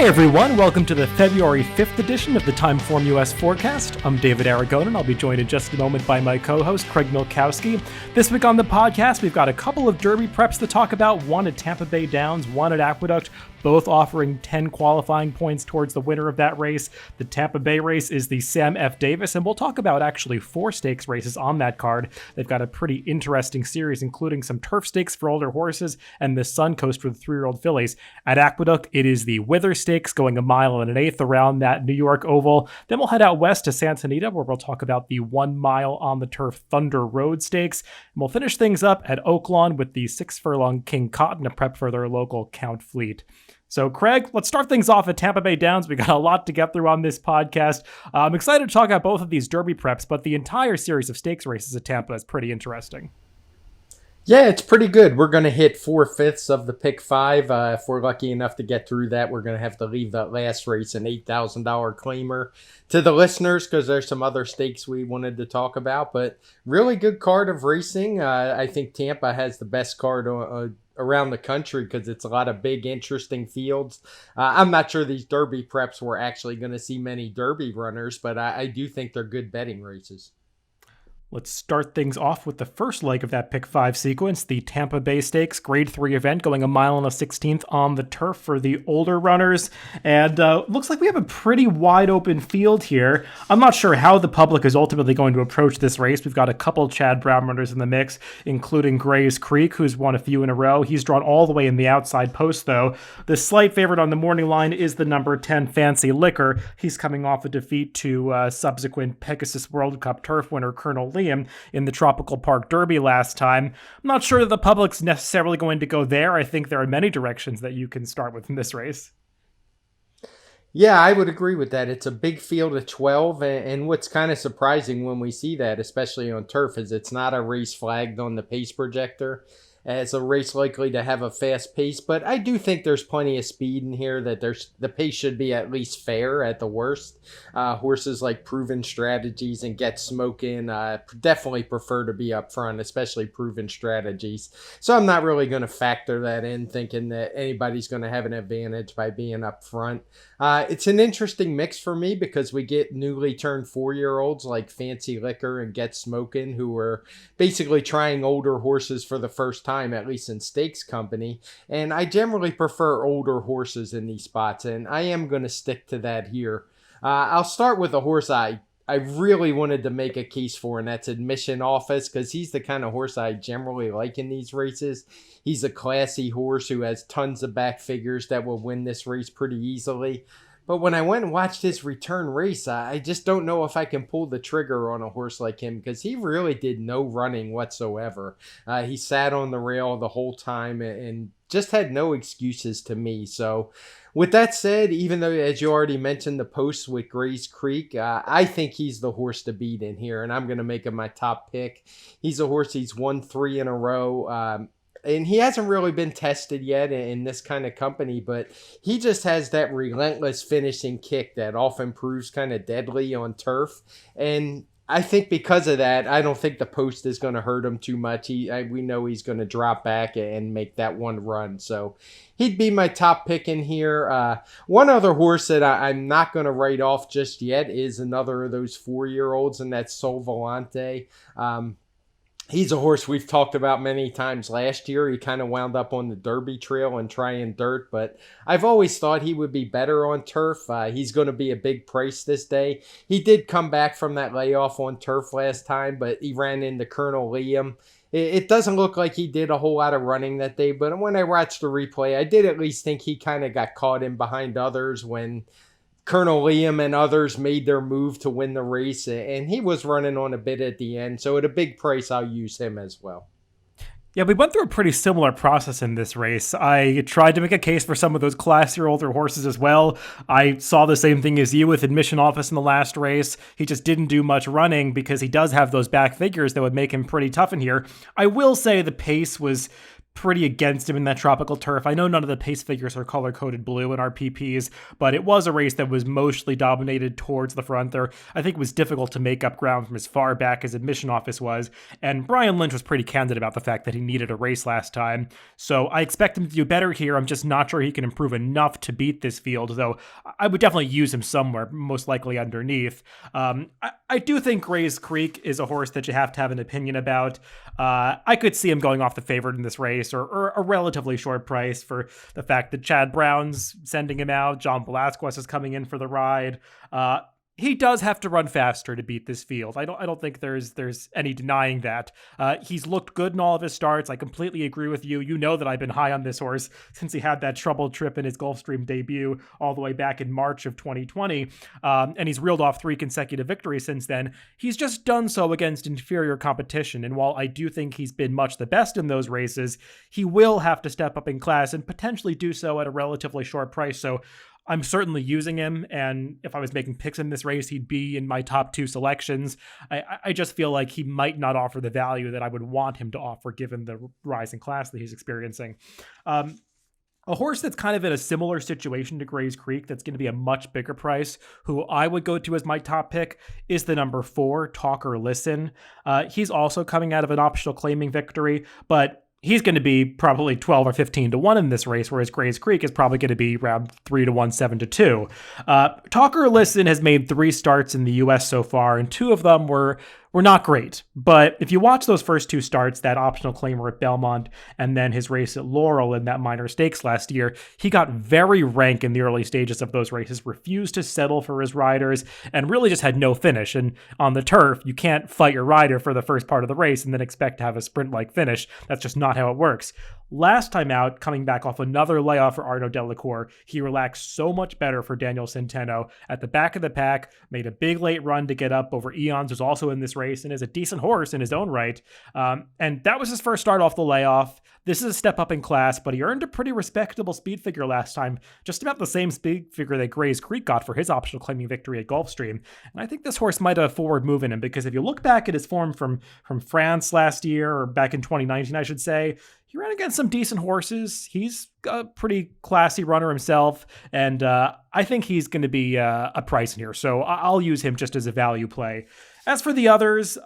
Hey everyone, welcome to the February 5th edition of the TimeformUS Forecast. I'm David Aragon, and I'll be joined in just a moment by my co-host, Craig Milkowski. This week on the podcast, we've got a couple of Derby preps to talk about, one at Tampa Bay Downs, one at Aqueduct, both offering 10 qualifying points towards the winner of that race. The Tampa Bay race is the Sam F. Davis, and we'll talk about actually 4 stakes races on that card. They've got a pretty interesting series, including some turf stakes for older horses and the Suncoast for the 3-year-old fillies. At Aqueduct, it is the Wither Stakes going 1 1/8 around that New York Oval. Then we'll head out west to Santa Anita, where we'll talk about the 1 mile on the turf Thunder Road Stakes. And we'll finish things up at Oaklawn with the 6 furlong King Cotton, a prep for their local Count Fleet. So, Craig, let's start things off at Tampa Bay Downs. We got a lot to get through on this podcast. I'm excited to talk about both of these Derby preps, but the entire series of stakes races at Tampa is pretty interesting. Yeah, it's pretty good. We're going to hit 4/5 of the pick 5. If we're lucky enough to get through that, we're going to have to leave that last race an $8,000 claimer to the listeners because there's some other stakes we wanted to talk about. But really good card of racing. I think Tampa has the best card around the country because it's a lot of big, interesting fields. I'm not sure these Derby preps we're actually going to see many Derby runners, but I do think they're good betting races. Let's start things off with the first leg of that pick 5 sequence, the Tampa Bay Stakes Grade 3 event going 1 1/16 on the turf for the older runners. And looks like we have a pretty wide open field here. I'm not sure how the public is ultimately going to approach this race. We've got a couple Chad Brown runners in the mix, including Gray's Creek, who's won a few in a row. He's drawn all the way in the outside post, though. The slight favorite on the morning line is the number 10 Fancy Liquor. He's coming off a defeat to subsequent Pegasus World Cup turf winner Colonel Liam in the Tropical Park Derby last time. I'm not sure that the public's necessarily going to go there. I think there are many directions that you can start with in this race. Yeah, I would agree with that. It's a big field of 12, and what's kind of surprising when we see that, especially on turf, is it's not a race flagged on the pace projector. It's a race likely to have a fast pace, but I do think there's plenty of speed in here, that the pace should be at least fair at the worst. Horses like Proven Strategies and Get Smokin' definitely prefer to be up front, especially Proven Strategies. So I'm not really going to factor that in, thinking that anybody's going to have an advantage by being up front. It's an interesting mix for me because we get newly turned 4-year-olds like Fancy Liquor and Get Smokin', who are basically trying older horses for the first time, at least in stakes company. And I generally prefer older horses in these spots, and I am going to stick to that here. I'll start with a horse I really wanted to make a case for, and that's Admission Office, because he's the kind of horse I generally like in these races. He's a classy horse who has tons of back figures that will win this race pretty easily. But when I went and watched his return race, I just don't know if I can pull the trigger on a horse like him because he really did no running whatsoever. He sat on the rail the whole time and just had no excuses to me. So with that said, even though, as you already mentioned, the post with Gray's Creek, I think he's the horse to beat in here, and I'm going to make him my top pick. He's a horse, he's won 3 in a row. And he hasn't really been tested yet in this kind of company, but he just has that relentless finishing kick that often proves kind of deadly on turf. And I think because of that, I don't think the post is going to hurt him too much. We know he's going to drop back and make that one run. So he'd be my top pick in here. One other horse that I'm not going to write off just yet is another of those 4-year-olds, and that's Sol Volante. He's a horse we've talked about many times last year. He kind of wound up on the Derby trail and trying dirt, but I've always thought he would be better on turf. He's going to be a big price this day. He did come back from that layoff on turf last time, but he ran into Colonel Liam. It doesn't look like he did a whole lot of running that day, but when I watched the replay, I did at least think he kind of got caught in behind others when Colonel Liam and others made their move to win the race, and he was running on a bit at the end. So at a big price, I'll use him as well. Yeah, we went through a pretty similar process in this race. I tried to make a case for some of those classier older horses as well. I saw the same thing as you with Admission Office in the last race. He just didn't do much running because he does have those back figures that would make him pretty tough in here. I will say the pace was pretty against him in that tropical turf. I know none of the pace figures are color-coded blue in our PPs, but it was a race that was mostly dominated towards the front there. I think it was difficult to make up ground from as far back as admission office was, and Brian Lynch was pretty candid about the fact that he needed a race last time. So I expect him to do better here. I'm just not sure he can improve enough to beat this field, though I would definitely use him somewhere, most likely underneath. I do think Gray's Creek is a horse that you have to have an opinion about. I could see him going off the favorite in this race, or a relatively short price for the fact that Chad Brown's sending him out. John Velasquez is coming in for the ride. He does have to run faster to beat this field. I don't think there's any denying that. He's looked good in all of his starts. I completely agree with you. You know that I've been high on this horse since he had that troubled trip in his Gulfstream debut all the way back in March of 2020. And he's reeled off 3 consecutive victories since then. He's just done so against inferior competition. And while I do think he's been much the best in those races, he will have to step up in class and potentially do so at a relatively short price. So I'm certainly using him, and if I was making picks in this race, he'd be in my top 2 selections. I just feel like he might not offer the value that I would want him to offer given the rise in class that he's experiencing. A horse that's kind of in a similar situation to Gray's Creek, that's going to be a much bigger price, who I would go to as my top pick, is the number 4, Talker Listen. He's also coming out of an optional claiming victory, but he's going to be probably 12 or 15 to 1 in this race, whereas Gray's Creek is probably going to be around 3 to 1, 7 to 2. Talker Listen has made 3 starts in the U.S. so far, and 2 of them were not great. But if you watch those first 2 starts, that optional claimer at Belmont and then his race at Laurel in that minor stakes last year, he got very rank in the early stages of those races, refused to settle for his riders, and really just had no finish. And on the turf, you can't fight your rider for the first part of the race and then expect to have a sprint-like finish. That's just not how it works. Last time out, coming back off another layoff for Arnaud Delacour, he relaxed so much better for Daniel Centeno at the back of the pack, made a big late run to get up over Eons, who's also in this race and is a decent horse in his own right. And that was his first start off the layoff. This is a step up in class, but he earned a pretty respectable speed figure last time, just about the same speed figure that Gray's Creek got for his optional claiming victory at Gulfstream. And I think this horse might have a forward move in him, because if you look back at his form from France last year, or back in 2019, I should say, he ran against some decent horses. He's a pretty classy runner himself, and I think he's going to be a price in here. So I'll use him just as a value play. As for the others,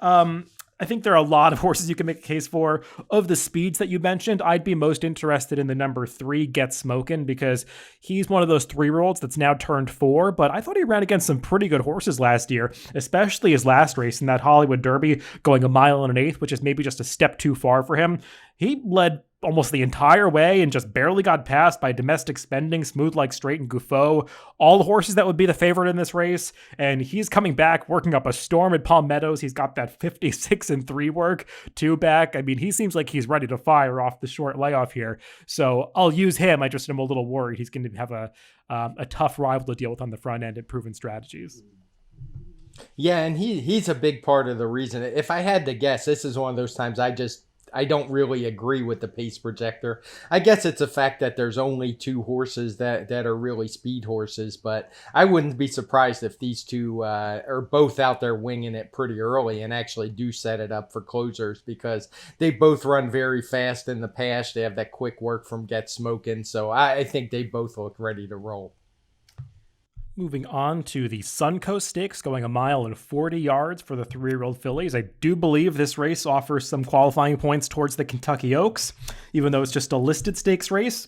I think there are a lot of horses you can make a case for. Of the speeds that you mentioned, I'd be most interested in the number 3, Get Smokin', because he's one of those 3-year-olds that's now turned 4, but I thought he ran against some pretty good horses last year, especially his last race in that Hollywood Derby, going 1 1/8 miles, which is maybe just a step too far for him. He led almost the entire way and just barely got passed by Domestic Spending, Smooth Like Straight, and Gouffo, all the horses that would be the favorite in this race. And he's coming back, working up a storm at Palm Meadows. He's got that 56-3 work, 2 back. I mean, he seems like he's ready to fire off the short layoff here. So I'll use him. I just am a little worried he's going to have a tough rival to deal with on the front end at proven strategies. Yeah, and he's a big part of the reason. If I had to guess, this is one of those times I don't really agree with the pace projector. I guess it's a fact that there's only 2 horses that are really speed horses, but I wouldn't be surprised if these 2 are both out there winging it pretty early and actually do set it up for closers, because they both run very fast in the past. They have that quick work from Get Smokin', so I think they both look ready to roll. Moving on to the Suncoast Stakes, going 1.40 miles for the 3-year-old fillies. I do believe this race offers some qualifying points towards the Kentucky Oaks, even though it's just a listed stakes race.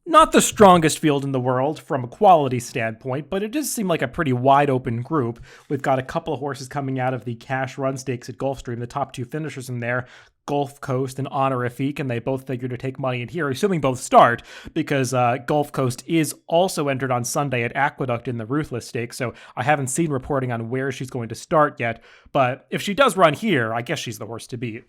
Not the strongest field in the world from a quality standpoint, but it does seem like a pretty wide open group. We've got a couple of horses coming out of the Cash Run Stakes at Gulfstream, the top 2 finishers in there, Gulf Coast and Honorifique, and they both figure to take money in here, assuming both start, because Gulf Coast is also entered on Sunday at Aqueduct in the Ruthless Stakes, so I haven't seen reporting on where she's going to start yet, but if she does run here, I guess she's the horse to beat.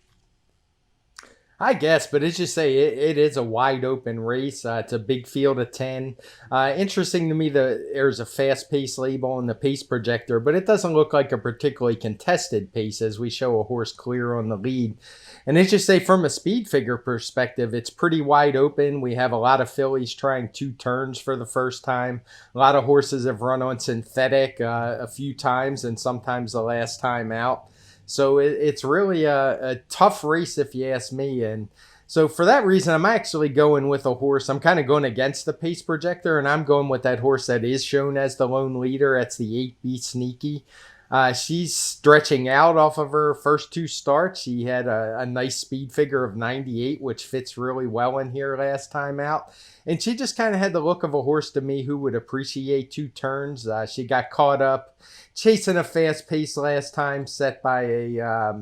I guess, but it's just say it is a wide open race. It's a big field of 10. Interesting to me that there's a fast pace label on the pace projector, but it doesn't look like a particularly contested pace as we show a horse clear on the lead. And it's just say from a speed figure perspective, it's pretty wide open. We have a lot of fillies trying 2 turns for the first time. A lot of horses have run on synthetic a few times, and sometimes the last time out. So it's really a tough race if you ask me. And So for that reason, I'm actually going with a horse. I'm kind of going against the pace projector, and I'm going with that horse that is shown as the lone leader. That's the 8B Sneaky. She's stretching out off of her first two starts. She had a nice speed figure of 98, which fits really well in here last time out. And she just kind of had the look of a horse to me who would appreciate two turns. She got caught up chasing a fast pace last time, set by a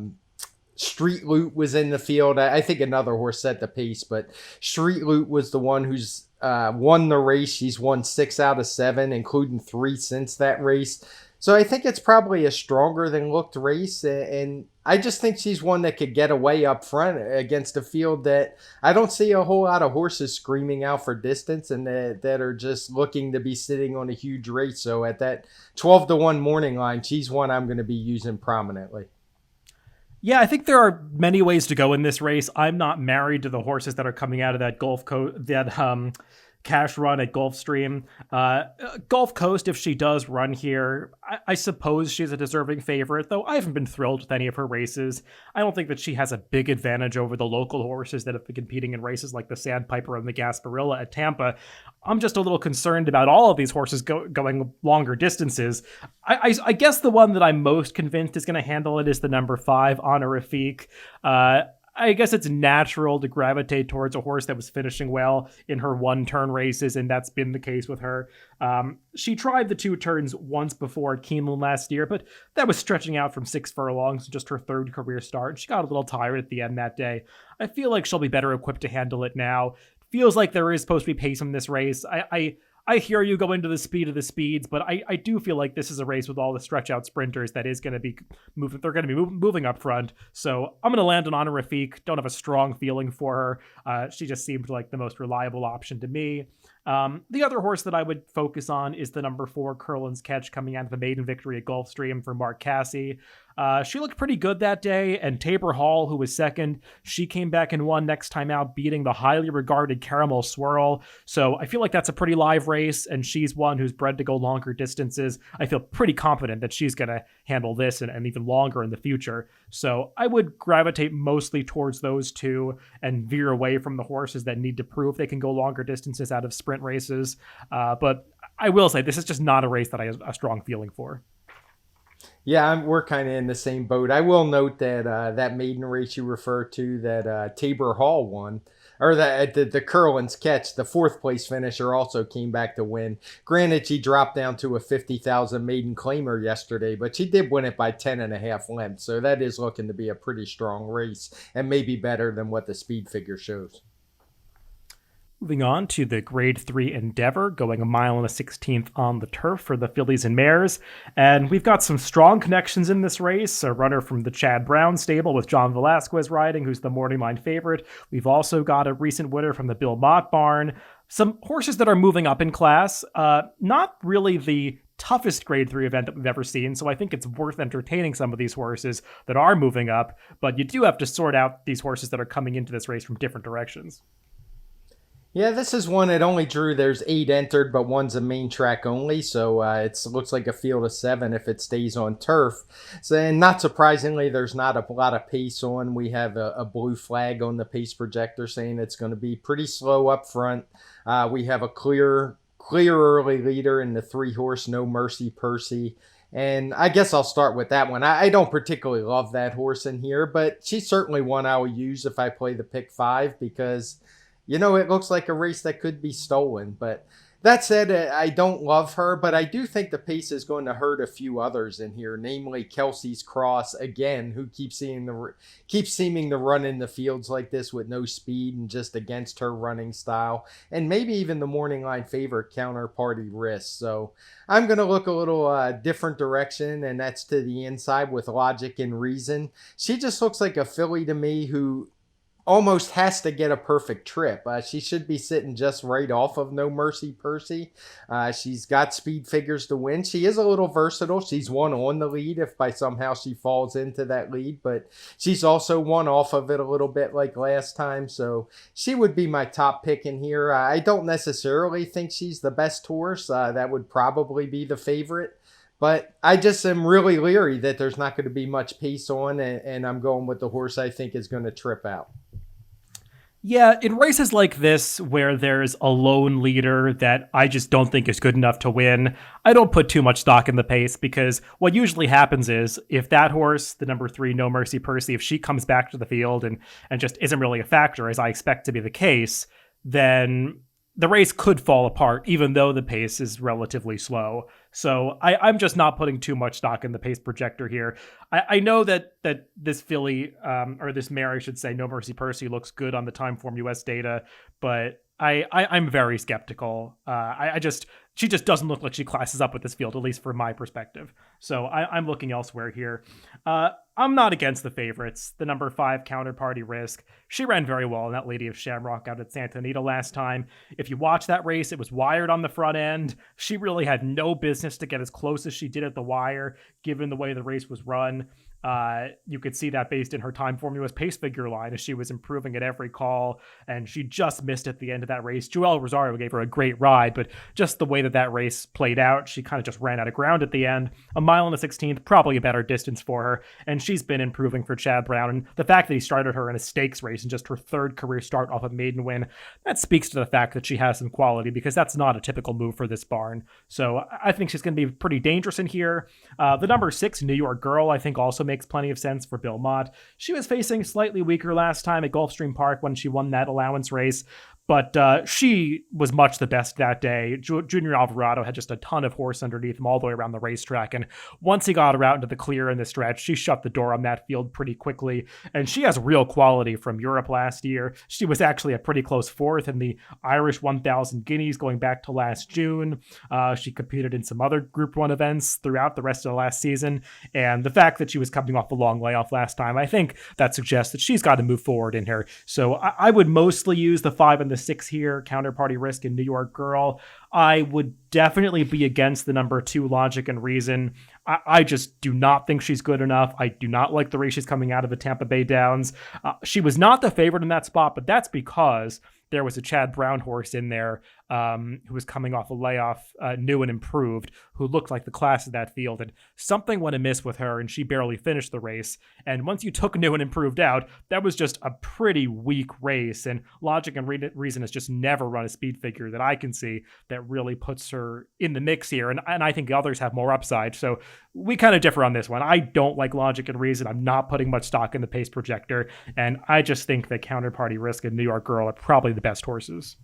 Street Loot was in the field. I think another horse set the pace, but Street Loot was the one who's won the race. She's won 6 out of 7, including 3 since that race. So I think it's probably a stronger than looked race, and I just think she's one that could get away up front against a field that I don't see a whole lot of horses screaming out for distance and that are just looking to be sitting on a huge race. So at that 12-1 morning line, she's one I'm going to be using prominently. Yeah, I think there are many ways to go in this race. I'm not married to the horses that are coming out of that cash run at Gulfstream. Gulf Coast, if she does run here, I suppose she's a deserving favorite, though I haven't been thrilled with any of her races. I don't think that she has a big advantage over the local horses that have been competing in races like the Sandpiper and the Gasparilla at Tampa. I'm just a little concerned about all of these horses going longer distances. I guess the one that I'm most convinced is going to handle it is the number 5, Honorifique. I guess it's natural to gravitate towards a horse that was finishing well in her one-turn races, and that's been the case with her. She tried the 2 turns once before at Keeneland last year, but that was stretching out from 6 furlongs, just her 3rd career start. She got a little tired at the end that day. I feel like she'll be better equipped to handle it now. Feels like there is supposed to be pace in this race. I hear you go into the speed of the speeds, but I do feel like this is a race with all the stretch out sprinters that is going to be moving. They're going to be moving up front. So I'm going to land on Honorifique. Don't have a strong feeling for her. She just seemed like the most reliable option to me. The other horse that I would focus on is the number 4, Curlin's Catch, coming out of the maiden victory at Gulfstream for Mark Casse. She looked pretty good that day, and Tabor Hall, who was second, she came back and won next time out, beating the highly regarded Caramel Swirl. So I feel like that's a pretty live race, and she's one who's bred to go longer distances. I feel pretty confident that she's going to handle this and even longer in the future. So I would gravitate mostly towards those two and veer away from the horses that need to prove they can go longer distances out of sprint races. But I will say this is just not a race that I have a strong feeling for. Yeah, we're kind of in the same boat. I will note that that maiden race you referred to that Tabor Hall won, or the Curlin's Catch, the 4th place finisher, also came back to win. Granted, she dropped down to a 50,000 maiden claimer yesterday, but she did win it by 10.5 lengths. So that is looking to be a pretty strong race and maybe better than what the speed figure shows. Moving on to the Grade 3 Endeavor, going 1 mile and a 16th on the turf for the fillies and mares. And we've got some strong connections in this race. A runner from the Chad Brown stable with John Velasquez riding, who's the morning line favorite. We've also got a recent winner from the Bill Mott barn. Some horses that are moving up in class. Not really the toughest Grade 3 event that we've ever seen, so I think it's worth entertaining some of these horses that are moving up. But you do have to sort out these horses that are coming into this race from different directions. Yeah, this is one that only drew, there's 8 entered, but one's a main track only, so it looks like a field of 7 if it stays on turf. So, and not surprisingly, there's not a lot of pace on. We have a blue flag on the pace projector saying it's going to be pretty slow up front. We have a clear early leader in the 3-horse No Mercy Percy. And I guess I'll start with that one. I don't particularly love that horse in here, but she's certainly one I will use if I play the pick 5 because, you know, it looks like a race that could be stolen. But that said, I don't love her, but I do think the pace is going to hurt a few others in here, namely Kelsey's Cross, again, who keeps seeming to run in the fields like this with no speed and just against her running style, and maybe even the morning line favorite Counterparty Risk. So I'm going to look a little different direction, and that's to the inside with Logic and Reason. She just looks like a filly to me who almost has to get a perfect trip. She should be sitting just right off of No Mercy Percy. She's got speed figures to win. She is a little versatile. She's won on the lead if by somehow she falls into that lead, but she's also won off of it a little bit like last time. So she would be my top pick in here. I don't necessarily think she's the best horse. That would probably be the favorite. But I just am really leery that there's not going to be much pace on, and I'm going with the horse I think is going to trip out. Yeah, in races like this, where there's a lone leader that I just don't think is good enough to win, I don't put too much stock in the pace, because what usually happens is if that horse, the number 3, No Mercy Percy, if she comes back to the field and just isn't really a factor, as I expect to be the case, then the race could fall apart, even though the pace is relatively slow. So I'm just not putting too much stock in the pace projector here. I know that this filly, or this mare, I should say, No Mercy Percy, looks good on the TimeformUS data, but I'm very skeptical. She just doesn't look like she classes up with this field, at least from my perspective. So I'm looking elsewhere here. I'm not against the favorites. The number 5, Counterparty Risk. She ran very well in that Lady of Shamrock out at Santa Anita last time. If you watch that race, it was wired on the front end. She really had no business to get as close as she did at the wire, given the way the race was run. You could see that based in her TimeformUS pace figure line, as she was improving at every call, and she just missed at the end of that race. Joel Rosario gave her a great ride, but just the way that race played out, she kind of just ran out of ground at the end. A mile and a 16th, probably a better distance for her, and she's been improving for Chad Brown. And the fact that he started her in a stakes race and just her 3rd career start off a maiden win, that speaks to the fact that she has some quality, because that's not a typical move for this barn. So I think she's going to be pretty dangerous in here. The number 6, New York Girl, I think also makes plenty of sense for Bill Mott. She was facing slightly weaker last time at Gulfstream Park when she won that allowance race, but she was much the best that day. Junior Alvarado had just a ton of horse underneath him all the way around the racetrack, and once he got her out into the clear in the stretch, she shut the door on that field pretty quickly, and she has real quality from Europe last year. She was actually a pretty close 4th in the Irish 1000 Guineas going back to last June. She competed in some other Group 1 events throughout the rest of the last season, and the fact that she was coming off a long layoff last time, I think that suggests that she's got to move forward in her. So I would mostly use the 5 and the 6 here, Counterparty Risk and New York Girl. I would definitely be against the number 2, Logic and Reason. I just do not think she's good enough. I do not like the race she's coming out of the Tampa Bay Downs. She was not the favorite in that spot, but that's because there was a Chad Brown horse in there who was coming off a layoff, new and improved, who looked like the class of that field. And something went amiss with her, and she barely finished the race. And once you took new and improved out, that was just a pretty weak race. And Logic and Reason has just never run a speed figure that I can see that really puts her in the mix here. And I think others have more upside. So we kind of differ on this one. I don't like Logic and Reason. I'm not putting much stock in the pace projector. And I just think that Counterparty Risk and New York Girl are probably the best horses.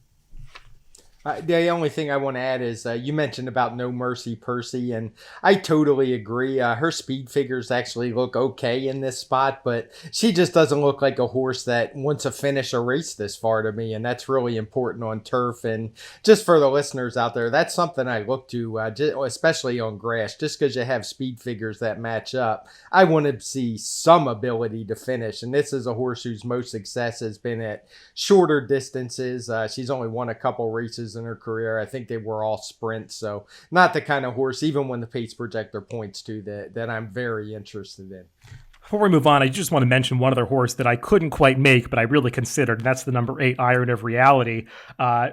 The only thing I want to add is you mentioned about No Mercy Percy, and I totally agree. Her speed figures actually look okay in this spot, but she just doesn't look like a horse that wants to finish a race this far to me, and that's really important on turf. And just for the listeners out there, that's something I look to, especially on grass, just because you have speed figures that match up. I want to see some ability to finish, and this is a horse whose most success has been at shorter distances. She's only won a couple races in her career. I think they were all sprints, so not the kind of horse, even when the pace projector points to, that I'm very interested in. Before we move on, I just want to mention one other horse that I couldn't quite make, but I really considered, and that's the number 8, Iron of Reality.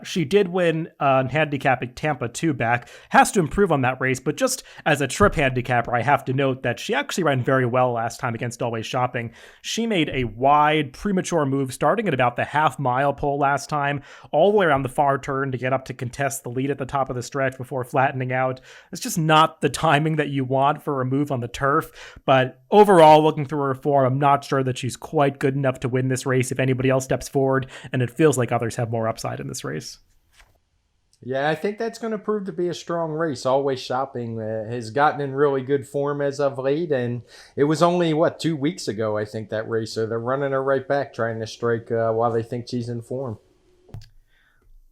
She did win handicap at Tampa 2 back. Has to improve on that race, but just as a trip handicapper, I have to note that she actually ran very well last time against Always Shopping. She made a wide, premature move starting at about the half-mile pole last time, all the way around the far turn to get up to contest the lead at the top of the stretch before flattening out. It's just not the timing that you want for a move on the turf, but overall, looking through her form, I'm not sure that she's quite good enough to win this race if anybody else steps forward, and it feels like others have more upside in this race. Yeah, I think that's going to prove to be a strong race. Always Shopping has gotten in really good form as of late, and it was only, 2 weeks ago, I think, that race, so they're running her right back, trying to strike while they think she's in form.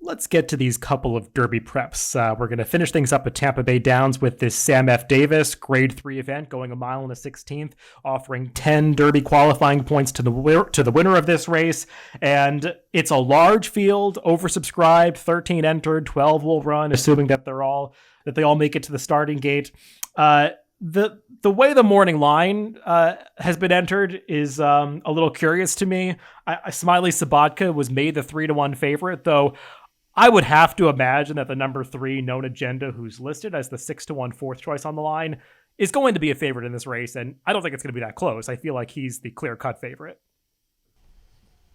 Let's get to these couple of Derby preps. We're going to finish things up at Tampa Bay Downs with this Sam F. Davis Grade 3 event going a mile and a 16th, offering 10 Derby qualifying points to the winner of this race. And it's a large field, oversubscribed, 13 entered, 12 will run, assuming that they all make it to the starting gate. The way the morning line has been entered is a little curious to me. Smiley Sabatka was made the 3-1 favorite, though I would have to imagine that the number 3 Known Agenda, who's listed as the 6-1 fourth choice on the line, is going to be a favorite in this race, and I don't think it's going to be that close. I feel like he's the clear-cut favorite.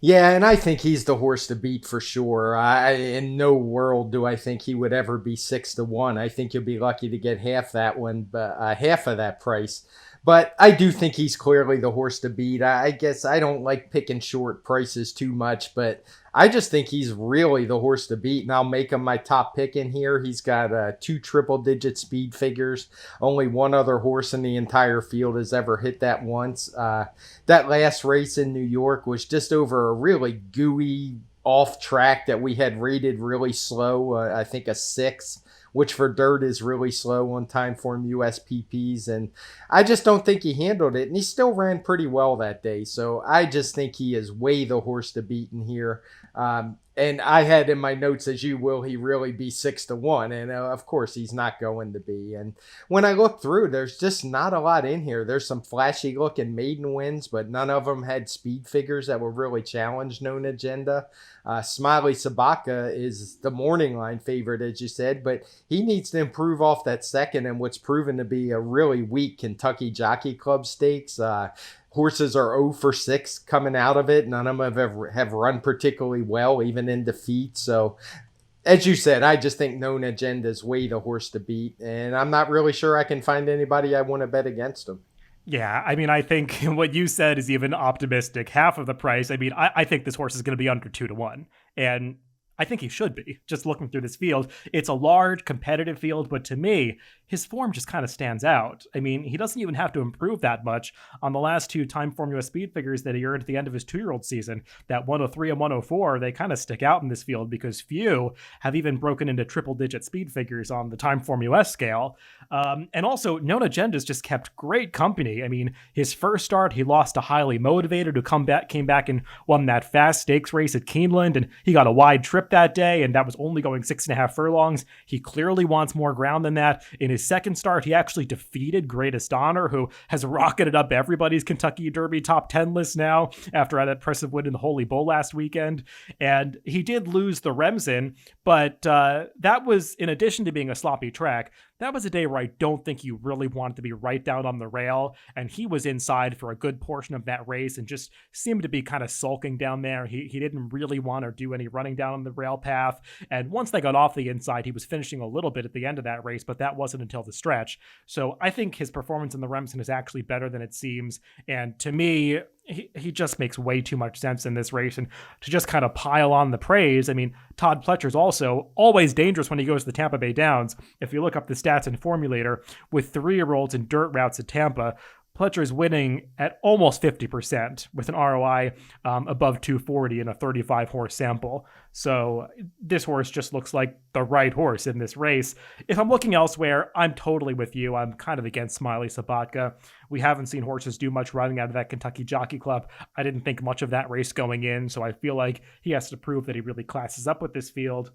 Yeah, and I think he's the horse to beat for sure. In no world do I think he would ever be 6 to 1. I think you'll be lucky to get half that one, but half of that price. But I do think he's clearly the horse to beat. I guess I don't like picking short prices too much, but I just think he's really the horse to beat, and I'll make him my top pick in here. He's got 2 triple-digit speed figures. Only one other horse in the entire field has ever hit that once. That last race in New York was just over a really gooey off track that we had rated really slow. I think a 6, which for dirt is really slow on Timeform US PPs. And I just don't think he handled it. And he still ran pretty well that day. So I just think he is way the horse to beat in here. And I had in my notes, as you will, he really be 6 to 1. And of course, he's not going to be. And when I look through, there's just not a lot in here. There's some flashy looking maiden wins, but none of them had speed figures that were really challenged known agenda. Smiley Sabaka is the morning line favorite, as you said, but he needs to improve off that second and what's proven to be a really weak Kentucky Jockey Club stakes. Horses are 0 for 6 coming out of it. None of them have run particularly well, even in defeat. So, as you said, I just think known agenda is way the horse to beat. And I'm not really sure I can find anybody I want to bet against him. Yeah, I mean, I think what you said is even optimistic. Half of the price. I mean, I think this horse is going to be under 2 to 1. And I think he should be, just looking through this field. It's a large, competitive field, but to me, his form just kind of stands out. I mean, he doesn't even have to improve that much on the last 2 Timeform US speed figures that he earned at the end of his 2-year-old season. That 103 and 104, they kind of stick out in this field because few have even broken into triple-digit speed figures on the Timeform US scale. And also, Known Agenda's just kept great company. I mean, his first start, he lost to Highly Motivated, who came back and won that fast stakes race at Keeneland, and he got a wide trip that day, and that was only going 6.5 furlongs. He clearly wants more ground than that. In his second start, he actually defeated Greatest Honor, who has rocketed up everybody's Kentucky Derby top 10 list now after that impressive win in the Holy Bull last weekend. And he did lose the Remsen, but that was, in addition to being a sloppy track, that was a day where I don't think you really wanted to be right down on the rail, and he was inside for a good portion of that race and just seemed to be kind of sulking down there. He didn't really want to do any running down on the rail path, and once they got off the inside, he was finishing a little bit at the end of that race, but that wasn't until the stretch. So I think his performance in the Remsen is actually better than it seems, and to me, he just makes way too much sense in this race. And to just kind of pile on the praise, I mean, Todd Pletcher's also always dangerous when he goes to the Tampa Bay Downs. If you look up the stats in Formulator, with 3-year-olds in dirt routes at Tampa, Pletcher is winning at almost 50% with an ROI above 240 in a 35-horse sample. So this horse just looks like the right horse in this race. If I'm looking elsewhere, I'm totally with you. I'm kind of against Smiley Sabatka. We haven't seen horses do much running out of that Kentucky Jockey Club. I didn't think much of that race going in, so I feel like he has to prove that he really classes up with this field.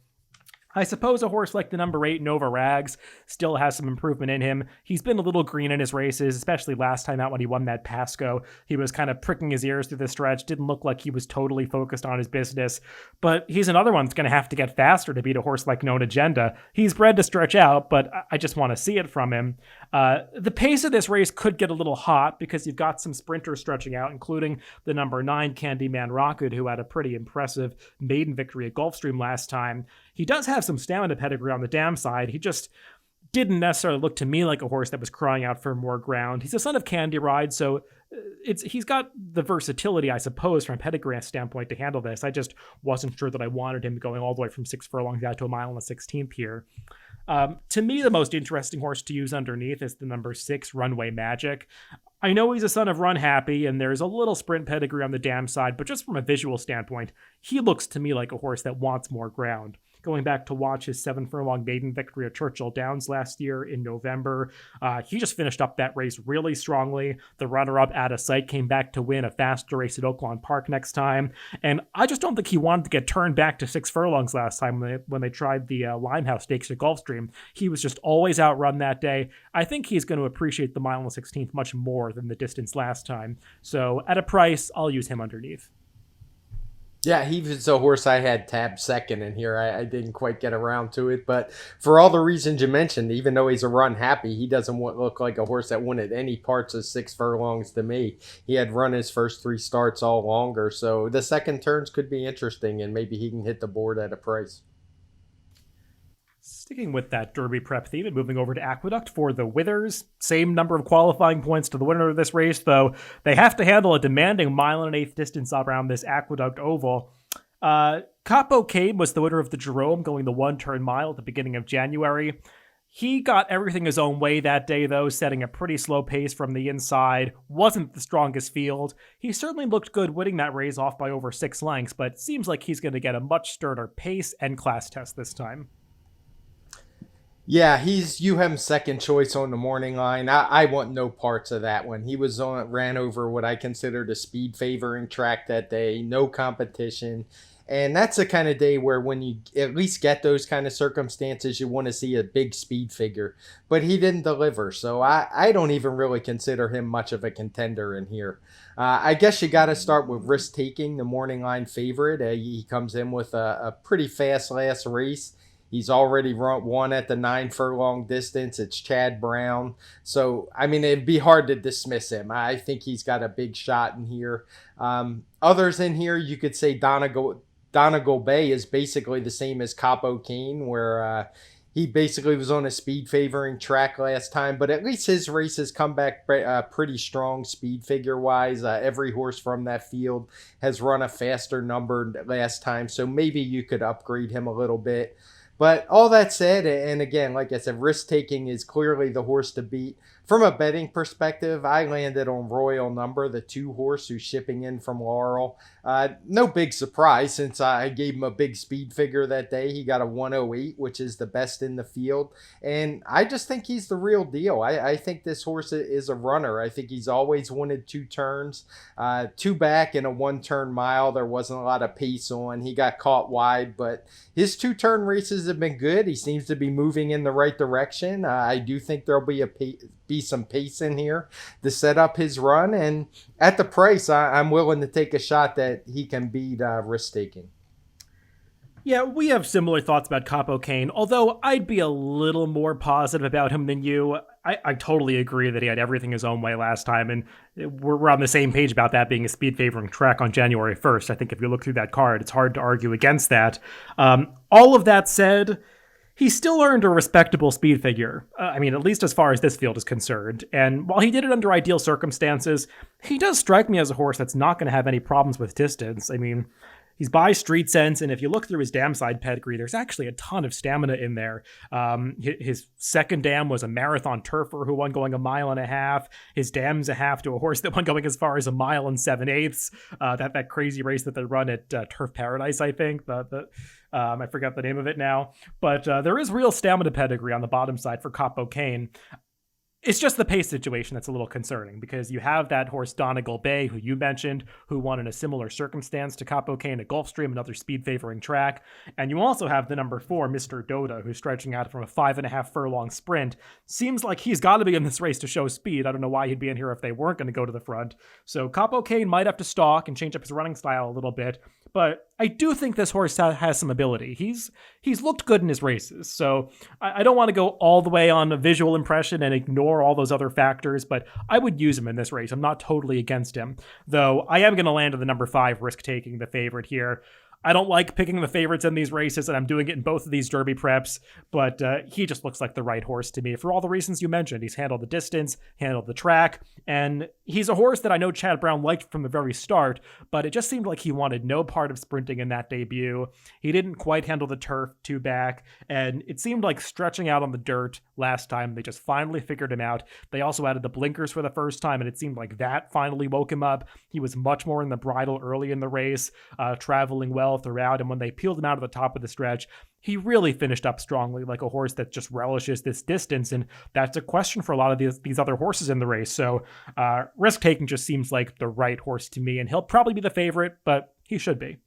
I suppose a horse like the number 8 Nova Rags still has some improvement in him. He's been a little green in his races, especially last time out when he won that Pasco. He was kind of pricking his ears through the stretch, didn't look like he was totally focused on his business. But he's another one that's going to have to get faster to beat a horse like Known Agenda. He's bred to stretch out, but I just want to see it from him. The pace of this race could get a little hot because you've got some sprinters stretching out, including the number 9 Candyman Rocket, who had a pretty impressive maiden victory at Gulfstream last time. He does have some stamina pedigree on the dam side. He just didn't necessarily look to me like a horse that was crying out for more ground. He's a son of Candy Ride, so he's got the versatility, I suppose, from a pedigree standpoint to handle this. I just wasn't sure that I wanted him going all the way from 6 furlongs out to a mile and a 16th here. To me, the most interesting horse to use underneath is the number 6 Runway Magic. I know he's a son of Run Happy, and there's a little sprint pedigree on the dam side, but just from a visual standpoint, he looks to me like a horse that wants more ground. Going back to watch his 7-furlong maiden victory at Churchill Downs last year in November, he just finished up that race really strongly. The runner-up Out of Sight came back to win a faster race at Oaklawn Park next time, and I just don't think he wanted to get turned back to 6 furlongs last time when they tried the Limehouse Stakes at Gulfstream. He was just always outrun that day. I think he's going to appreciate the mile and the 16th much more than the distance last time. So at a price, I'll use him underneath. Yeah, he was a horse I had tabbed second in here. I didn't quite get around to it, but for all the reasons you mentioned, even though he's a run happy, he doesn't look like a horse that wanted any parts of 6 furlongs to me. He had run his first 3 starts all longer, so the second turns could be interesting, and maybe he can hit the board at a price. Sticking with that Derby prep theme and moving over to Aqueduct for the Withers. Same number of qualifying points to the winner of this race, though they have to handle a demanding 1.125 distance around this Aqueduct oval. Capo Cane was the winner of the Jerome, going the 1-turn mile at the beginning of January. He got everything his own way that day, though, setting a pretty slow pace from the inside. Wasn't the strongest field. He certainly looked good winning that race off by over 6 lengths, but seems like he's going to get a much sterner pace and class test this time. Yeah, he's UHEM's second choice on the morning line. I want no parts of that one. He ran over what I considered a speed favoring track that day, no competition. And that's the kind of day where when you at least get those kind of circumstances, you want to see a big speed figure. But he didn't deliver, so I don't even really consider him much of a contender in here. I guess you got to start with Risk Taking, the morning line favorite. He comes in with a pretty fast last race. He's already won at the 9 furlong distance. It's Chad Brown. So, I mean, it'd be hard to dismiss him. I think he's got a big shot in here. Others in here, you could say Donegal Bay is basically the same as Capo Cane, where he basically was on a speed favoring track last time. But at least his races come back pretty strong speed figure-wise. Every horse from that field has run a faster number last time. So maybe you could upgrade him a little bit. But all that said, and again, like I said, Risk Taking is clearly the horse to beat. From a betting perspective, I landed on Royal Number, the 2 horse who's shipping in from Laurel. No big surprise since I gave him a big speed figure that day. He got a 108, which is the best in the field. And I just think he's the real deal. I think this horse is a runner. I think he's always wanted 2 turns. 2 back in a 1-turn mile. There wasn't a lot of pace on. He got caught wide, but his 2-turn races have been good. He seems to be moving in the right direction. I do think there'll be some pace in here to set up his run, and at the price I'm willing to take a shot that he can beat Risk Taking. Yeah, we have similar thoughts about Capo Cane, although I'd be a little more positive about him than you. I totally agree that he had everything his own way last time, and we're on the same page about that being a speed favoring track on January 1st. I think if you look through that card, it's hard to argue against that. All of that said, he still earned a respectable speed figure. I mean, at least as far as this field is concerned. And while he did it under ideal circumstances, he does strike me as a horse that's not going to have any problems with distance. I mean, he's by Street Sense, and if you look through his dam side pedigree, there's actually a ton of stamina in there. His second dam was a marathon turfer who won going 1.5 miles. His dam's a half to a horse that won going as far as 1 mile and 7/8. That crazy race that they run at Turf Paradise, I think. I forgot the name of it now. But there is real stamina pedigree on the bottom side for Capo Cane. It's just the pace situation that's a little concerning, because you have that horse Donegal Bay, who you mentioned, who won in a similar circumstance to Capo Cane at Gulfstream, another speed favoring track. And you also have the number 4, Mr. Doda, who's stretching out from a 5.5 furlong sprint. Seems like he's got to be in this race to show speed. I don't know why he'd be in here if they weren't going to go to the front. So Capo Cane might have to stalk and change up his running style a little bit. But I do think this horse has some ability. He's looked good in his races. So I don't want to go all the way on a visual impression and ignore all those other factors, but I would use him in this race. I'm not totally against him, though I am going to land on the number 5, Risk Taking, the favorite here. I don't like picking the favorites in these races, and I'm doing it in both of these Derby preps, but he just looks like the right horse to me for all the reasons you mentioned. He's handled the distance, handled the track, and he's a horse that I know Chad Brown liked from the very start, but it just seemed like he wanted no part of sprinting in that debut. He didn't quite handle the turf 2 back, and it seemed like stretching out on the dirt last time. They just finally figured him out. They also added the blinkers for the first time, and it seemed like that finally woke him up. He was much more in the bridle early in the race, traveling well throughout, and when they peeled him out of the top of the stretch, he really finished up strongly, like a horse that just relishes this distance, and that's a question for a lot of these other horses in the race. So Risk Taking just seems like the right horse to me, and he'll probably be the favorite, but he should be.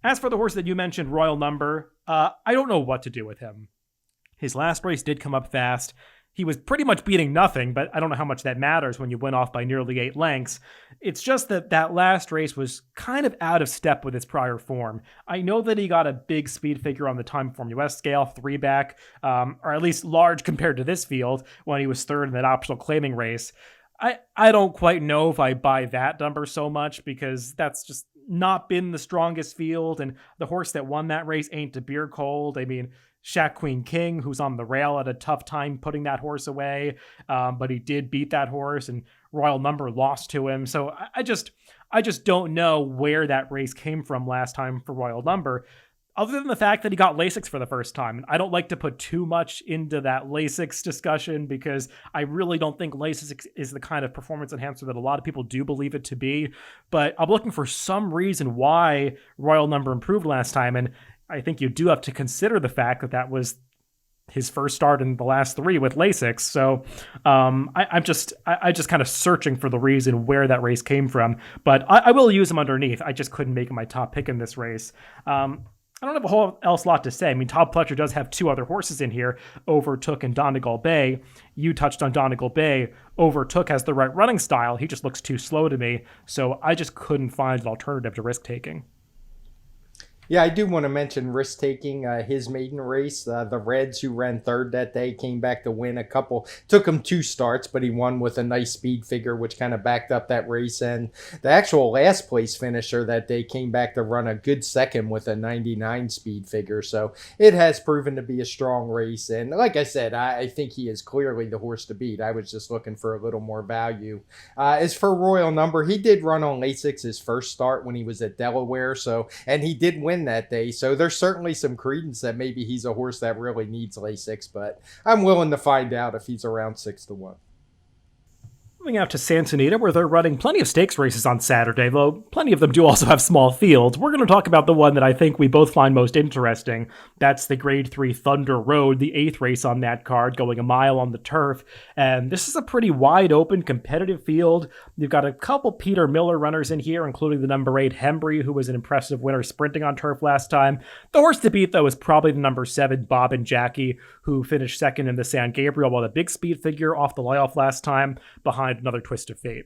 As for the horse that you mentioned, Royal Number, I don't know what to do with him. His last race did come up fast. he was pretty much beating nothing, but I don't know how much that matters when you win off by nearly 8 lengths. It's just that last race was kind of out of step with his prior form. I know that he got a big speed figure on the TimeformUS scale, 3 back, or at least large compared to this field when he was third in that optional claiming race. I don't quite know if I buy that number so much because that's just not been the strongest field, and the horse that won that race ain't a beer cold. I mean, Shaq Queen King, who's on the rail, had a tough time putting that horse away, but he did beat that horse, and Royal Number lost to him. So I just don't know where that race came from last time for Royal Number, other than the fact that he got Lasix for the first time. And I don't like to put too much into that Lasix discussion because I really don't think Lasix is the kind of performance enhancer that a lot of people do believe it to be. But I'm looking for some reason why Royal Number improved last time, and I think you do have to consider the fact that was his first start in the last 3 with Lasix. So I'm just kind of searching for the reason where that race came from. But I will use him underneath. I just couldn't make him my top pick in this race. I don't have a whole else lot to say. I mean, Todd Pletcher does have 2 other horses in here, Overtook and Donegal Bay. You touched on Donegal Bay. Overtook has the right running style. He just looks too slow to me. So I just couldn't find an alternative to risk taking. Yeah, I do want to mention risk-taking his maiden race. The Reds, who ran third that day, came back to win a couple. Took him 2 starts, but he won with a nice speed figure, which kind of backed up that race. And the actual last place finisher that day came back to run a good second with a 99 speed figure. So it has proven to be a strong race. And like I said, I think he is clearly the horse to beat. I was just looking for a little more value. As for Royal Number, he did run on Lasix his first start when he was at Delaware. And he did win that day, so there's certainly some credence that maybe he's a horse that really needs Lasix, but I'm willing to find out if he's around 6-1. Moving out to Santa Anita, where they're running plenty of stakes races on Saturday, though plenty of them do also have small fields. We're going to talk about the one that I think we both find most interesting. That's the Grade 3 Thunder Road, the 8th race on that card, going a mile on the turf. And this is a pretty wide open, competitive field. You've got a couple Peter Miller runners in here, including the number 8 Hembry, who was an impressive winner sprinting on turf last time. The horse to beat, though, is probably the number 7 Bob and Jackie, who finished second in the San Gabriel, while the big speed figure off the layoff last time, behind another Twist of Fate.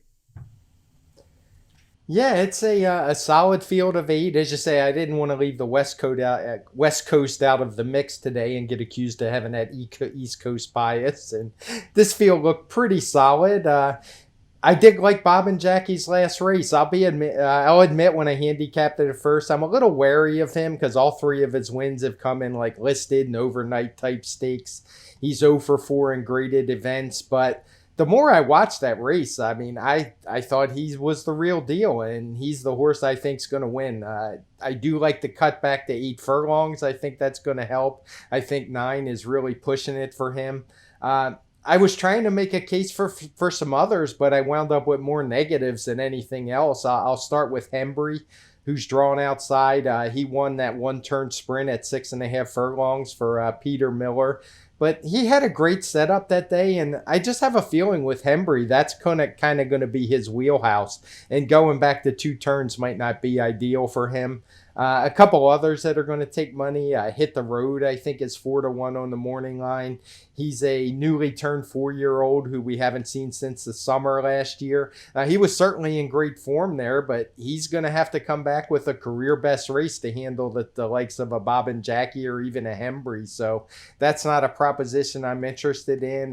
Yeah, it's a solid field of 8. As you say, I didn't want to leave the West Coast out of the mix today and get accused of having that East Coast bias. And this field looked pretty solid. I did like Bob and Jackie's last race. I'll admit when I handicapped it at first, I'm a little wary of him because all 3 of his wins have come in like listed and overnight type stakes. He's 0 for 4 in graded events, but the more I watched that race, I mean, I thought he was the real deal, and he's the horse I think is going to win. I do like the cut back to 8 furlongs. I think that's going to help. I think 9 is really pushing it for him. I was trying to make a case for some others, but I wound up with more negatives than anything else. I'll start with Hembry, who's drawn outside. He won that 1-turn sprint at 6.5 furlongs for Peter Miller. But he had a great setup that day, and I just have a feeling with Hembry, that's kind of going to be his wheelhouse. And going back to 2 turns might not be ideal for him. A couple others that are going to take money. Hit the Road, I think, is 4-1 on the morning line. He's a newly turned 4-year-old who we haven't seen since the summer last year. He was certainly in great form there, but he's going to have to come back with a career best race to handle the likes of a Bob and Jackie or even a Hembry. So that's not a proposition I'm interested in.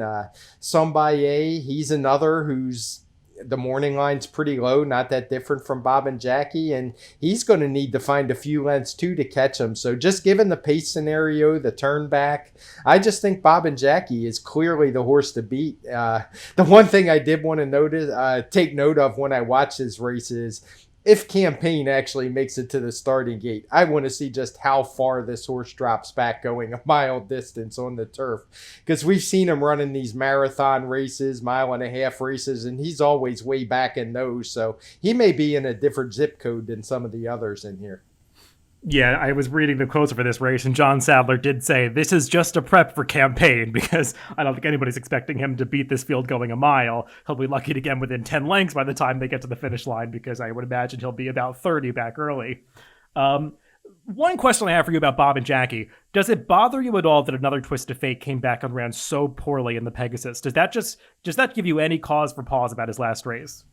Sombaye, he's another who's the morning line's pretty low, not that different from Bob and Jackie, and he's going to need to find a few lengths too to catch him. So just given the pace scenario, the turn back, I just think Bob and Jackie is clearly the horse to beat. The one thing I did want to take note of when I watch his races, if Campaign actually makes it to the starting gate, I want to see just how far this horse drops back going a mile distance on the turf. Because we've seen him running these marathon races, 1.5-mile races, and he's always way back in those. So he may be in a different zip code than some of the others in here. Yeah, I was reading the quotes for this race, and John Sadler did say, this is just a prep for Campaign, because I don't think anybody's expecting him to beat this field going a mile. He'll be lucky to get within 10 lengths by the time they get to the finish line, because I would imagine he'll be about 30 back early. One question I have for you about Bob and Jackie. Does it bother you at all that another twist of fate came back and ran so poorly in the Pegasus? Does that give you any cause for pause about his last race?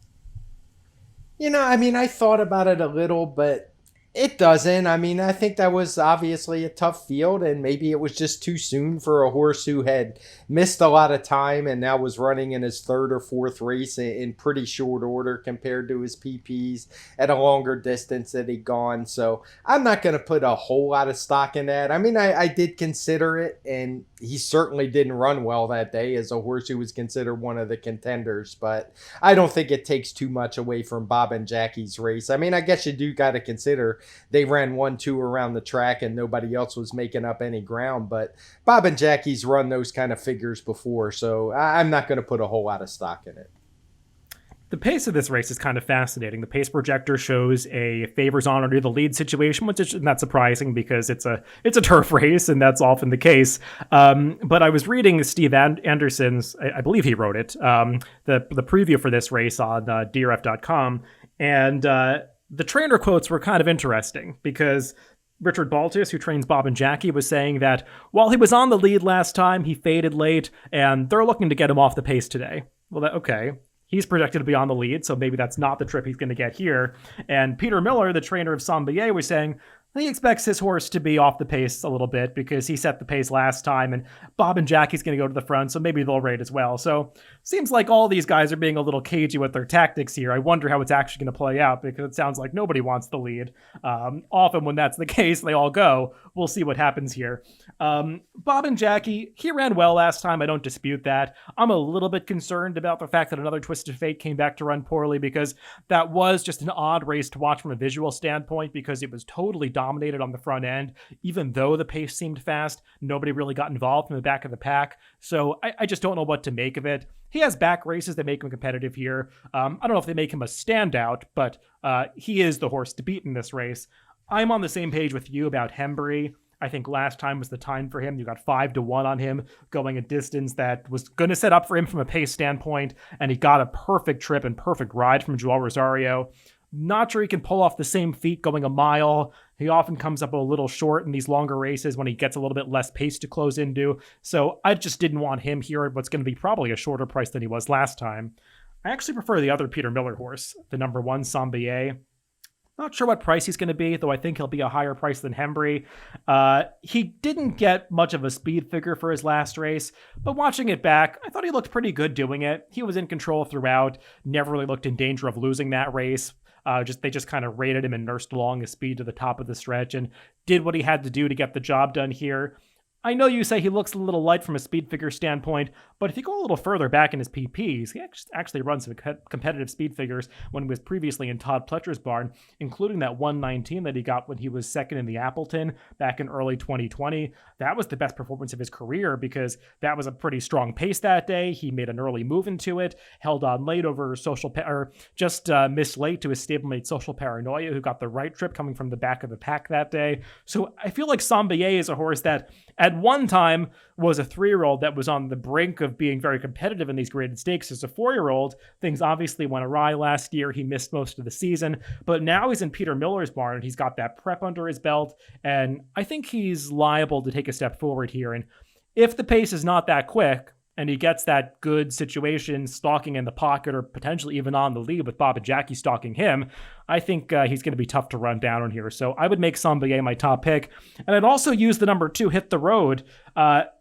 I thought about it a little, but it doesn't. I think that was obviously a tough field, and maybe it was just too soon for a horse who had missed a lot of time and now was running in his third or fourth race in pretty short order compared to his PPs at a longer distance that he'd gone. So I'm not going to put a whole lot of stock in that. I did consider it, and he certainly didn't run well that day as a horse who was considered one of the contenders, but I don't think it takes too much away from Bob and Jackie's race. I guess you do got to consider they ran 1-2 around the track and nobody else was making up any ground, but Bob and Jackie's run those kind of figures before, so I'm not going to put a whole lot of stock in it. The pace of this race is kind of fascinating. The pace projector shows a favors on or near the lead situation, which is not surprising because it's a turf race, and that's often the case. But I was reading Steve Anderson's, I believe he wrote it, the preview for this race on DRF.com, and the trainer quotes were kind of interesting because Richard Baltus, who trains Bob and Jackie, was saying that while he was on the lead last time, he faded late, and they're looking to get him off the pace today. Well, okay. He's projected to be on the lead, so maybe that's not the trip he's going to get here. And Peter Miller, the trainer of Sambier, was saying he expects his horse to be off the pace a little bit because he set the pace last time, and Bob and Jackie's going to go to the front, so maybe they'll rate as well. So seems like all these guys are being a little cagey with their tactics here. I wonder how it's actually going to play out because it sounds like nobody wants the lead. Often when that's the case, they all go. We'll see what happens here. Bob and Jackie, he ran well last time. I don't dispute that. I'm a little bit concerned about the fact that another twist of fate came back to run poorly because that was just an odd race to watch from a visual standpoint because it was totally dominated on the front end. Even though the pace seemed fast, nobody really got involved in the back of the pack. So I just don't know what to make of it. He has back races that make him competitive here. I don't know if they make him a standout, but he is the horse to beat in this race. I'm on the same page with you about Hembury. I think last time was the time for him. You got 5-1 on him going a distance that was going to set up for him from a pace standpoint, and he got a perfect trip and perfect ride from Joel Rosario. Not sure he can pull off the same feat going a mile. He often comes up a little short in these longer races when he gets a little bit less pace to close into. So I just didn't want him here at what's going to be probably a shorter price than he was last time. I actually prefer the other Peter Miller horse, the number 1 Sambier. Not sure what price he's going to be, though I think he'll be a higher price than Hembury. He didn't get much of a speed figure for his last race, but watching it back, I thought he looked pretty good doing it. He was in control throughout, never really looked in danger of losing that race. They just kind of rated him and nursed along his speed to the top of the stretch and did what he had to do to get the job done here. I know you say he looks a little light from a speed figure standpoint, but if you go a little further back in his PPs, he actually runs some competitive speed figures when he was previously in Todd Pletcher's barn, including that 119 that he got when he was second in the Appleton back in early 2020. That was the best performance of his career because that was a pretty strong pace that day. He made an early move into it, held on late over missed late to his stablemate Social Paranoia, who got the right trip coming from the back of the pack that day. So I feel like Sambier is a horse that at one time was a 3-year-old that was on the brink of being very competitive in these graded stakes. As a 4-year-old, things obviously went awry last year. He missed most of the season, but now he's in Peter Miller's barn and he's got that prep under his belt. And I think he's liable to take a step forward here. And if the pace is not that quick, and he gets that good situation stalking in the pocket or potentially even on the lead with Bob and Jackie stalking him, I think he's going to be tough to run down on here. So I would make Sambier my top pick. And I'd also use the number 2, Hit the Road.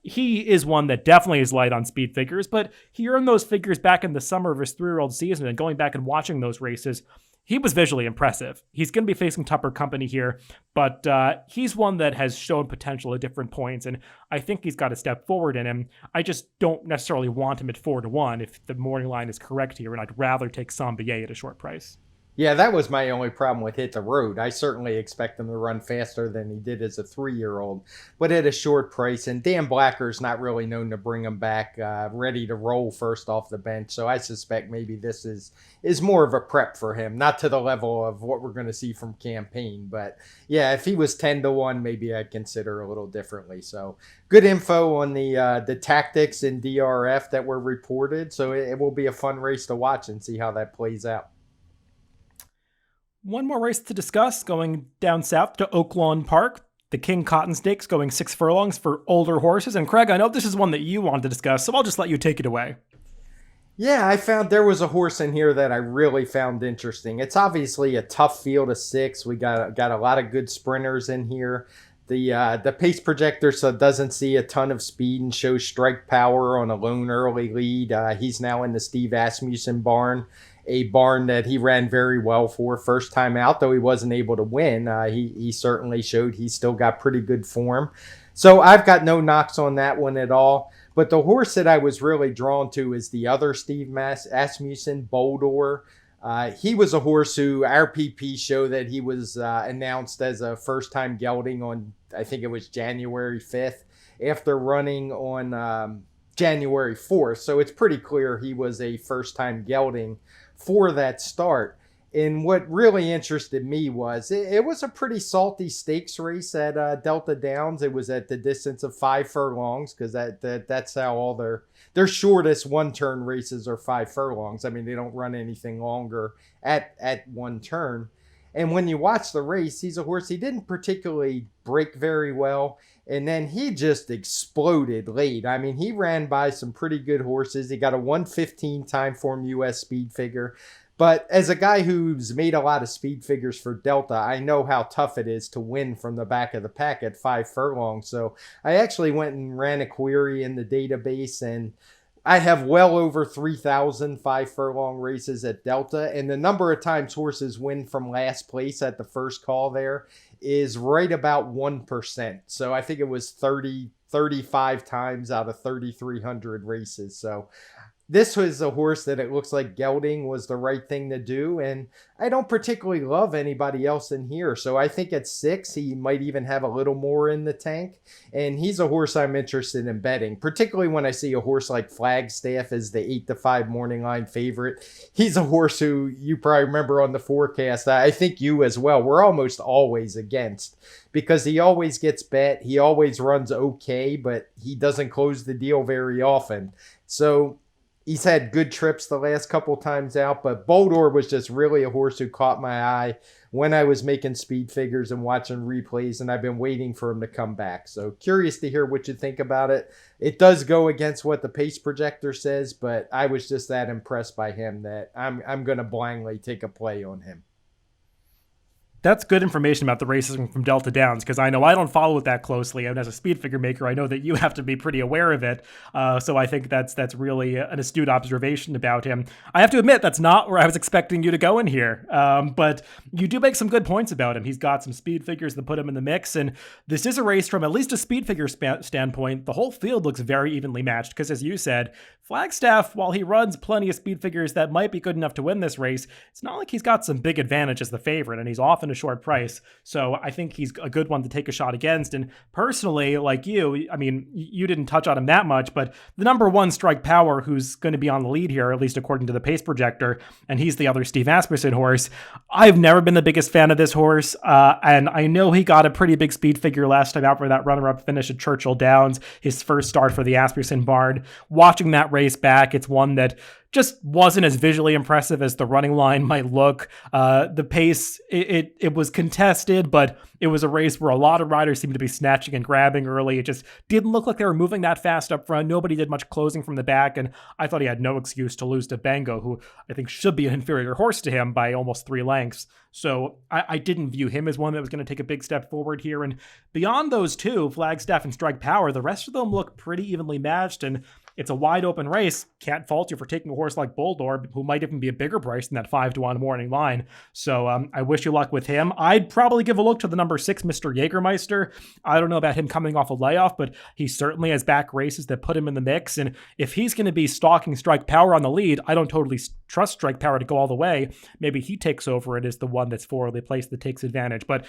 He is one that definitely is light on speed figures, but he earned those figures back in the summer of his 3-year-old season, and going back and watching those races, he was visually impressive. He's going to be facing tougher company here, but he's one that has shown potential at different points, and I think he's got a step forward in him. I just don't necessarily want him at 4-1 if the morning line is correct here, and I'd rather take Sambier at a short price. Yeah, that was my only problem with Hit the Road. I certainly expect him to run faster than he did as a 3-year-old, but at a short price. And Dan Blacker's not really known to bring him back ready to roll first off the bench. So I suspect maybe this is more of a prep for him, not to the level of what we're going to see from Campaign. But yeah, if he was 10-1, maybe I'd consider a little differently. So good info on the tactics in DRF that were reported. So it will be a fun race to watch and see how that plays out. One more race to discuss, going down south to Oaklawn Park. The King Cotton Stakes going 6 furlongs for older horses. And Craig, I know this is one that you wanted to discuss, so I'll just let you take it away. Yeah, I found there was a horse in here that I really found interesting. It's obviously a tough field of 6. We got a lot of good sprinters in here. The pace projector doesn't see a ton of speed and shows Strike Power on a lone early lead. He's now in the Steve Asmussen barn, a barn that he ran very well for first time out, though he wasn't able to win. He certainly showed he's still got pretty good form. So I've got no knocks on that one at all. But the horse that I was really drawn to is the other Steve Asmussen, Boldor. He was a horse who our PP show that he was announced as a first-time gelding on, I think it was January 5th, after running on January 4th. So it's pretty clear he was a first-time gelding for that start. And what really interested me was it was a pretty salty stakes race at Delta Downs. It was at the distance of 5 furlongs because that's how all their shortest one-turn races are 5 furlongs. I mean, they don't run anything longer at one turn. And when you watch the race, he's a horse, he didn't particularly break very well. And then he just exploded late. I mean, he ran by some pretty good horses. He got a 1:15 TimeformUS speed figure. But as a guy who's made a lot of speed figures for Delta, I know how tough it is to win from the back of the pack at 5 furlongs. So I actually went and ran a query in the database, and I have well over 3,000 5 furlong races at Delta. And the number of times horses win from last place at the first call there is right about 1%. So I think it was 35 times out of 3,300 races. So this was a horse that it looks like gelding was the right thing to do, and I don't particularly love anybody else in here. So I think at 6, he might even have a little more in the tank, and he's a horse I'm interested in betting, particularly when I see a horse like Flagstaff as the 8-5 morning line favorite. He's a horse who you probably remember on the forecast. I think you as well. We're almost always against because he always gets bet. He always runs okay, but he doesn't close the deal very often. So he's had good trips the last couple times out, but Boldor was just really a horse who caught my eye when I was making speed figures and watching replays, and I've been waiting for him to come back. So curious to hear what you think about it. It does go against what the pace projector says, but I was just that impressed by him that I'm going to blindly take a play on him. That's good information about the races from Delta Downs, because I know I don't follow it that closely. And as a speed figure maker, I know that you have to be pretty aware of it. So I think that's really an astute observation about him. I have to admit, that's not where I was expecting you to go in here. But you do make some good points about him. He's got some speed figures that put him in the mix. And this is a race from at least a speed figure standpoint. The whole field looks very evenly matched because, as you said, Flagstaff, while he runs plenty of speed figures that might be good enough to win this race, it's not like he's got some big advantage as the favorite, and he's often a short price. So I think he's a good one to take a shot against. And personally, like you, I mean, you didn't touch on him that much, but the number 1 Strike Power, who's going to be on the lead here, at least according to the pace projector, and he's the other Steve Asmussen horse. I've never been the biggest fan of this horse, and I know he got a pretty big speed figure last time out for that runner-up finish at Churchill Downs, his first start for the Asmussen barn. Watching that race back, it's one that just wasn't as visually impressive as the running line might look. The pace, it was contested, but it was a race where a lot of riders seemed to be snatching and grabbing early. It just didn't look like they were moving that fast up front. Nobody did much closing from the back, and I thought he had no excuse to lose to Bengo, who I think should be an inferior horse to him by almost 3 lengths. So I didn't view him as one that was going to take a big step forward here. And beyond those two, Flagstaff and Strike Power, the rest of them look pretty evenly matched, and it's a wide open race. Can't fault you for taking a horse like Boldor, who might even be a bigger price than that 5-1 morning line. So I wish you luck with him. I'd probably give a look to the number 6, Mr. Jägermeister. I don't know about him coming off a layoff, but he certainly has back races that put him in the mix. And if he's going to be stalking Strike Power on the lead, I don't totally trust Strike Power to go all the way. Maybe he takes over and is the one that's forwardly placed that takes advantage. But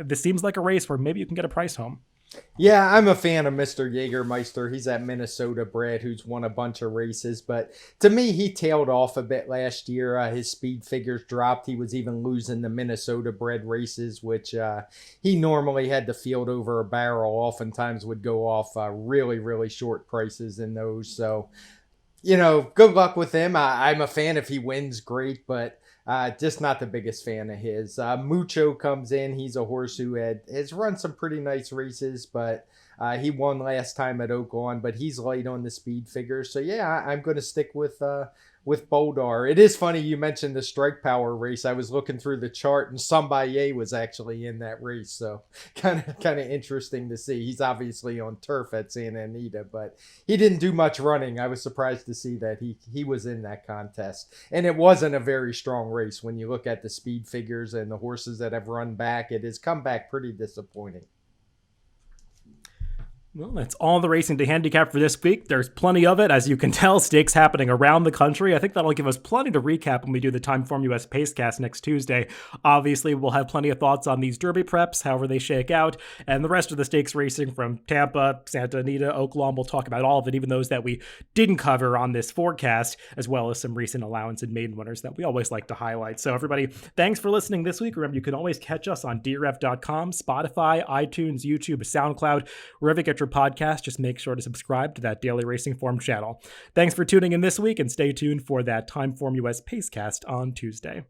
this seems like a race where maybe you can get a price home. Yeah, I'm a fan of Mr. Jägermeister. He's that Minnesota bred who's won a bunch of races. But to me, he tailed off a bit last year. His speed figures dropped. He was even losing the Minnesota bred races, which he normally had to field over a barrel. Oftentimes would go off really, really short prices in those. So, you know, good luck with him. I'm a fan. If he wins, great. But Just not the biggest fan of his. Mucho comes in. He's a horse who has run some pretty nice races, but he won last time at Oaklawn, but he's light on the speed figures. So yeah, I'm going to stick with Boldar. It is funny you mentioned the Strike Power race. I was looking through the chart, and Sambaye was actually in that race, so kind of interesting to see. He's obviously on turf at Santa Anita, but he didn't do much running. I was surprised to see that he was in that contest, and it wasn't a very strong race when you look at the speed figures and the horses that have run back. It has come back pretty disappointing. Well, that's all the racing to handicap for this week. There's plenty of it. As you can tell, stakes happening around the country. I think that'll give us plenty to recap when we do the TimeformUS Pacecast next Tuesday. Obviously, we'll have plenty of thoughts on these Derby preps, however they shake out, and the rest of the stakes racing from Tampa, Santa Anita, Oaklawn. We'll talk about all of it, even those that we didn't cover on this forecast, as well as some recent allowance and maiden winners that we always like to highlight. So everybody, thanks for listening this week. Remember, you can always catch us on DRF.com, Spotify, iTunes, YouTube, SoundCloud, wherever you get your podcast. Just make sure to subscribe to that Daily Racing Form channel. Thanks for tuning in this week, and stay tuned for that TimeformUS Pacecast on Tuesday.